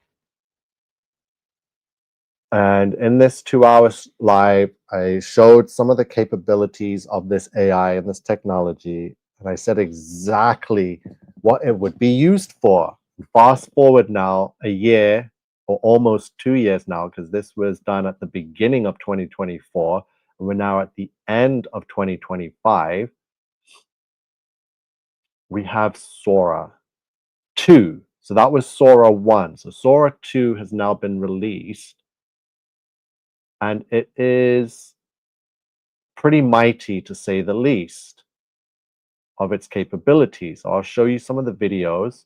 And in this 2 hours live, I showed some of the capabilities of this AI and this technology. And I said exactly what it would be used for. Fast forward now a year or almost 2 years now, because this was done at the beginning of 2024. And we're now at the end of 2025. We have Sora 2. So that was Sora 1. So Sora 2 has now been released. And it is pretty mighty, to say the least, of its capabilities. I'll show you some of the videos.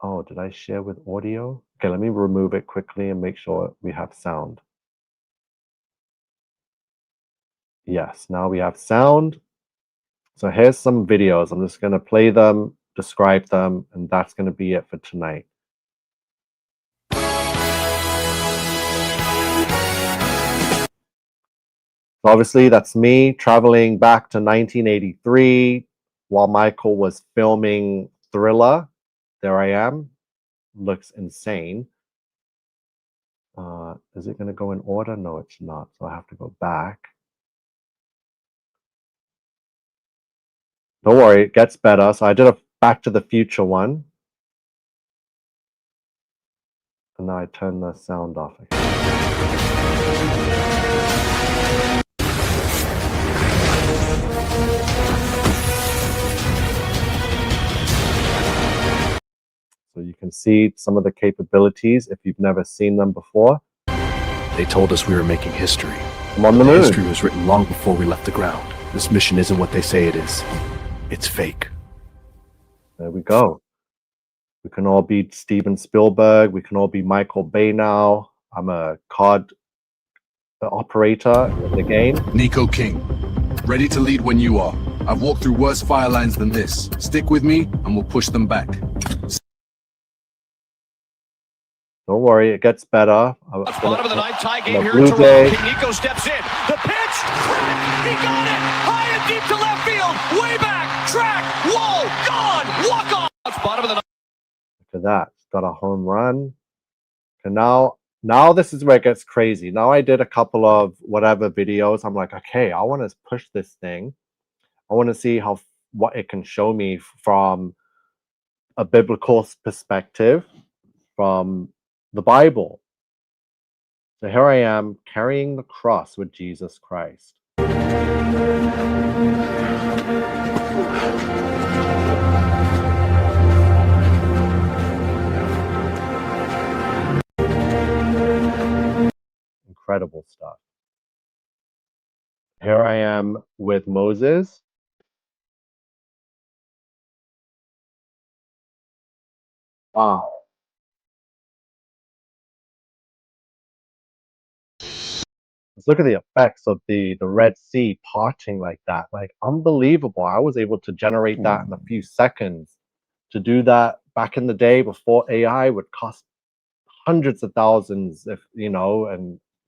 Oh, did I share with audio? Okay, let me remove it quickly and make sure we have sound. Yes, now we have sound. So here's some videos. I'm just going to play them, describe them, and that's going to be it for tonight. So obviously, that's me traveling back to 1983 while Michael was filming Thriller. There I am. Looks insane. Is it going to go in order? No, it's not. So I have to go back. Don't worry, it gets better. So I did a Back to the Future one. And now I turn the sound off again. So you can see some of the capabilities if you've never seen them before. They told us we were making history. I'm on the moon. History was written long before we left the ground. This mission isn't what they say it is. It's fake. There we go. We can all be Steven Spielberg. We can all be Michael Bay now. I'm a COD operator in the game. Nico King, ready to lead when you are. I've walked through worse fire lines than this. Stick with me and we'll push them back. Don't worry, it gets better. Bottom of the ninth, tie game here Blue in Toronto. Jay. King Nico steps in. The pitch, track, he got it! High and deep to left field, way back, track, wall, gone, walk off. Bottom of the ninth. Look at that, it's got a home run. And now this is where it gets crazy. Now I did a couple of whatever videos. I'm like, okay, I want to push this thing. I want to see what it can show me from a biblical perspective, from the Bible. So here I am carrying the cross with Jesus Christ. Incredible stuff. Here I am with Moses. Wow. Let's look at the effects of the Red Sea parting like that. Like, unbelievable. I was able to generate that in a few seconds. To do that back in the day before AI would cost hundreds of thousands, and the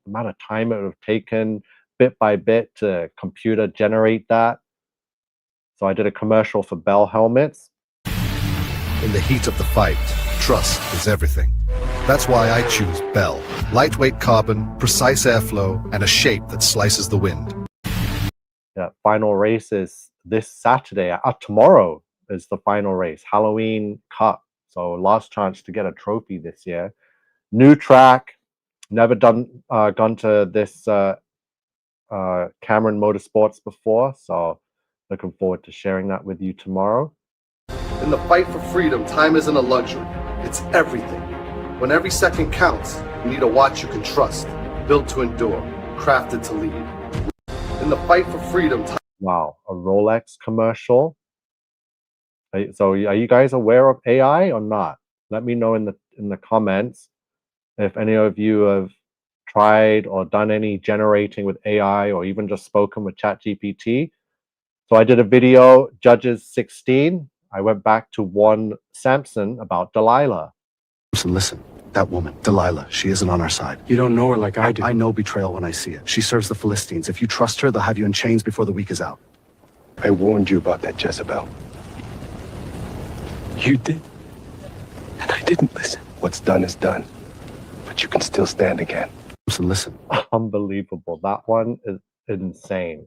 amount of time it would have taken bit by bit to computer generate that. So I did a commercial for Bell helmets. In the heat of the fight, trust is everything. That's why I choose Bell. Lightweight carbon, precise airflow, and a shape that slices the wind. Yeah, final race is this Saturday. Tomorrow is the final race, Halloween Cup. So last chance to get a trophy this year. New track. Never gone to this Cameron Motorsports before. So looking forward to sharing that with you tomorrow. In the fight for freedom, time isn't a luxury. It's everything. When every second counts, you need a watch you can trust, built to endure, crafted to lead. In the fight for freedom, wow, a Rolex commercial. So are you guys aware of AI or not? Let me know in the comments if any of you have tried or done any generating with AI or even just spoken with ChatGPT. So I did a video, Judges 16. I went back to warn Samson about Delilah. Listen, that woman, Delilah, she isn't on our side. You don't know her like I do. I know betrayal when I see it. She serves the Philistines. If you trust her, they'll have you in chains before the week is out. I warned you about that Jezebel. You did. And I didn't listen. What's done is done. But you can still stand again. So listen. Unbelievable. That one is insane.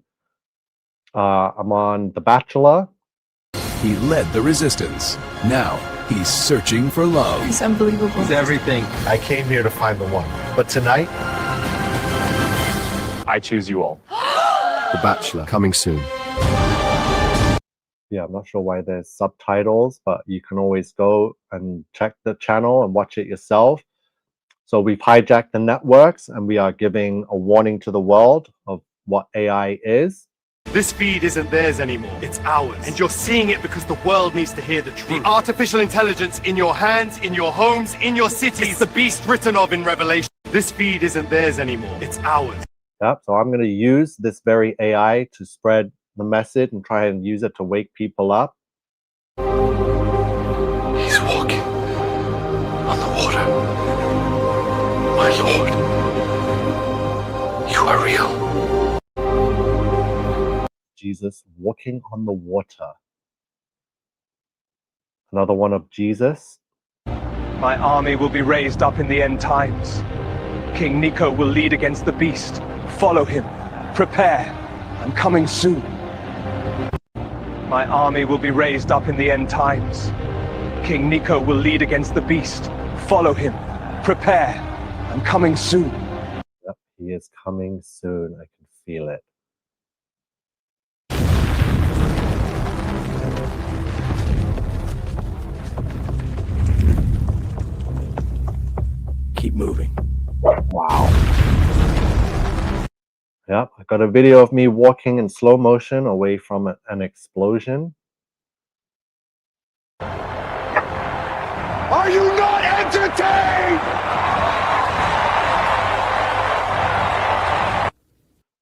I'm on The Bachelor. He led the resistance. Now he's searching for love. It's unbelievable. Everything. I came here to find the one. But tonight, I choose you all. The Bachelor, coming soon. Yeah, I'm not sure why there's subtitles, but you can always go and check the channel and watch it yourself. So we've hijacked the networks and we are giving a warning to the world of what AI is. This feed isn't theirs anymore, it's ours. And you're seeing it because the world needs to hear the truth. The artificial intelligence in your hands, in your homes, in your cities. It's the beast written of in Revelation. This feed isn't theirs anymore, it's ours. Yep. So I'm going to use this very AI to spread the message and try and use it to wake people up. He's walking on the water. My Lord, you are real. Jesus walking on the water. Another one of Jesus. My army will be raised up in the end times. King Nico will lead against the beast. Follow him. Prepare. I'm coming soon. My army will be raised up in the end times. King Nico will lead against the beast. Follow him. Prepare. I'm coming soon. Yep, he is coming soon. I can feel it. Keep moving. Wow. Yep, I got a video of me walking in slow motion away from an explosion. Are you not entertained?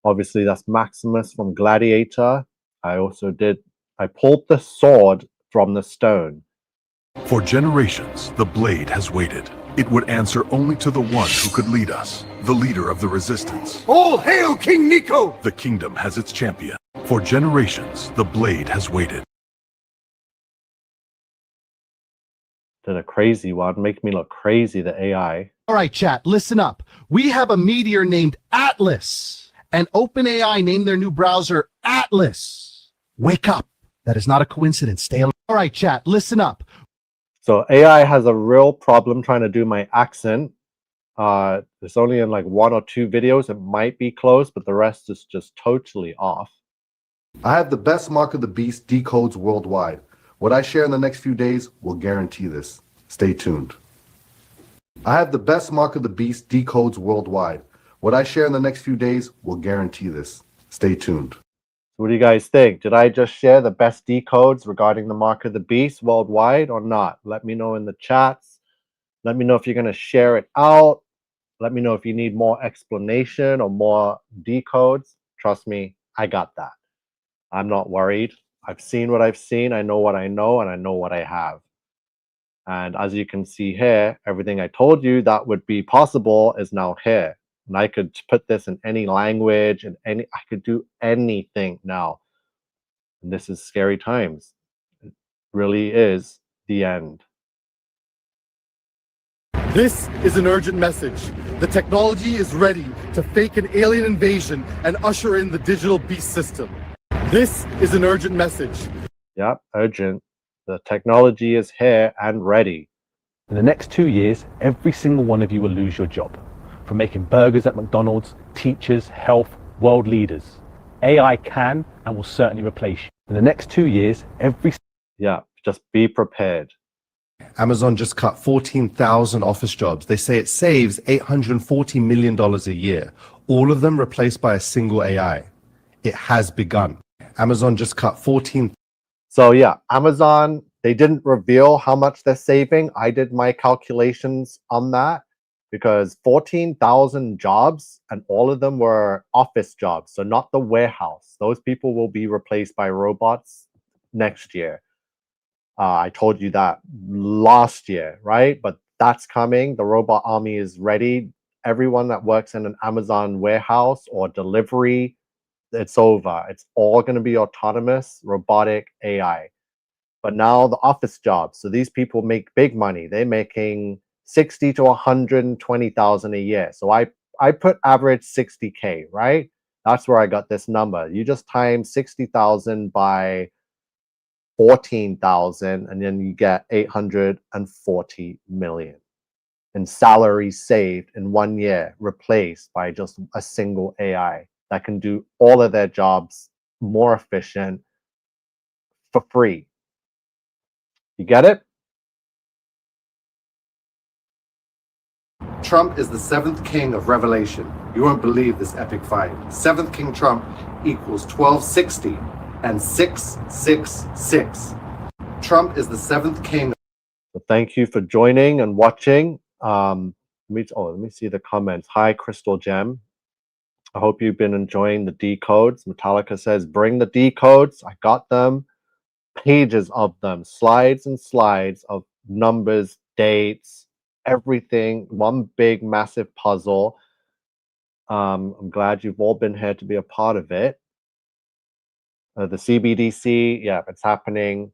Obviously, that's Maximus from Gladiator. I pulled the sword from the stone. For generations, the blade has waited. It would answer only to the one who could lead us, the leader of the resistance. All hail King Nico! The kingdom has its champion. For generations, the blade has waited. Did a crazy one, make me look crazy, the AI. All right, chat, listen up. We have a meteor named Atlas, and OpenAI named their new browser Atlas. Wake up. That is not a coincidence. Stay alert. All right, chat, listen up. So AI has a real problem trying to do my accent. It's only in like 1 or 2 videos. It might be close, but the rest is just totally off. I have the best Mark of the Beast decodes worldwide. What I share in the next few days will guarantee this. Stay tuned. I have the best Mark of the Beast decodes worldwide. What I share in the next few days will guarantee this. Stay tuned. What do you guys think? Did I just share the best decodes regarding the Mark of the Beast worldwide or not? Let me know in the chats. Let me know if you're going to share it out. Let me know if you need more explanation or more decodes. Trust me, I got that. I'm not worried. I've seen what I've seen. I know what I know, and I know what I have. And as you can see here, everything I told you that would be possible is now here. And I could put this in any language and I could do anything now. And this is scary times. It really is the end. This is an urgent message. The technology is ready to fake an alien invasion and usher in the digital beast system. This is an urgent message. Yep, urgent. The technology is here and ready. In the next 2 years, every single one of you will lose your job. From making burgers at McDonald's, teachers, health, world leaders. AI can and will certainly replace you. In the next 2 years, Yeah, just be prepared. Amazon just cut 14,000 office jobs. They say it saves $840 million a year, all of them replaced by a single AI. It has begun. Amazon just cut 14. So yeah, Amazon, they didn't reveal how much they're saving. I did my calculations on that because 14,000 jobs and all of them were office jobs. So not the warehouse. Those people will be replaced by robots next year. I told you that last year, right? But that's coming. The robot army is ready. Everyone that works in an Amazon warehouse or delivery it's over. It's all going to be autonomous, robotic AI. But now the office jobs. So these people make big money. They're making 60 to 120,000 a year. So I put average 60K, right? That's where I got this number. You just times 60,000 by 14,000, and then you get 840 million in salaries saved in 1 year, replaced by just a single AI that can do all of their jobs more efficient for free. You get it? Trump is the seventh king of Revelation. You won't believe this epic find. Seventh King Trump equals 1260 and 666. Trump is the seventh king. So thank you for joining and watching. Let me see the comments. Hi, Crystal Gem. I hope you've been enjoying the decodes. Metallica says, bring the decodes. I got them. Pages of them. Slides and slides of numbers, dates, everything. One big, massive puzzle. I'm glad you've all been here to be a part of it. The CBDC, yeah, it's happening.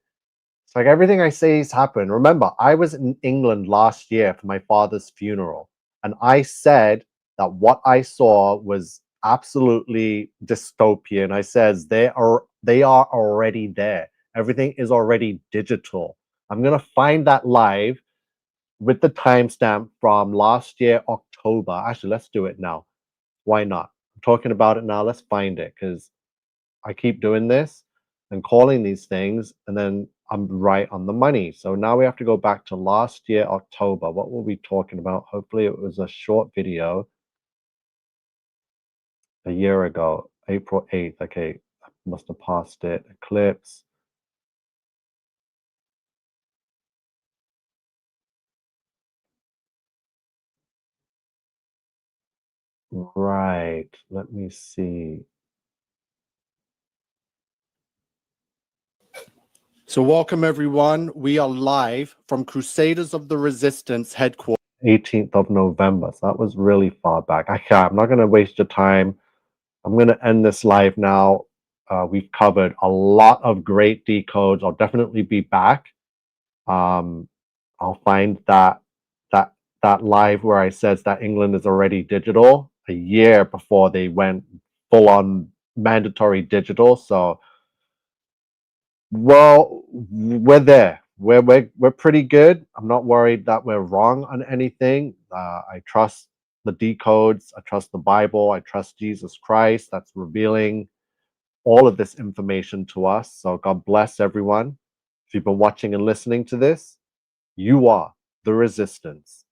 It's like everything I say has happened. Remember, I was in England last year for my father's funeral, and I said that what I saw was absolutely dystopian. I says they are already there. Everything is already digital. I'm gonna find that live with the timestamp from last year, October. Actually, let's do it now. Why not? I'm talking about it now. Let's find it, because I keep doing this and calling these things, and then I'm right on the money. So now we have to go back to last year, October. What were we talking about? Hopefully it was a short video a year ago, April 8th. Okay, I must have passed it. Eclipse. Right, let me see. So welcome everyone. We are live from Crusaders of the Resistance headquarters. 18th of November. So that was really far back. I'm not going to waste your time. I'm going to end this live now. We've covered a lot of great decodes. I'll definitely be back. I'll find that live where I says that England is already digital a year before they went full on mandatory digital. So, well, we're there. We're pretty good. I'm not worried that we're wrong on anything. I trust the decodes. I trust the Bible. I trust Jesus Christ. That's revealing all of this information to us. So God bless everyone. If you've been watching and listening to this, you are the resistance.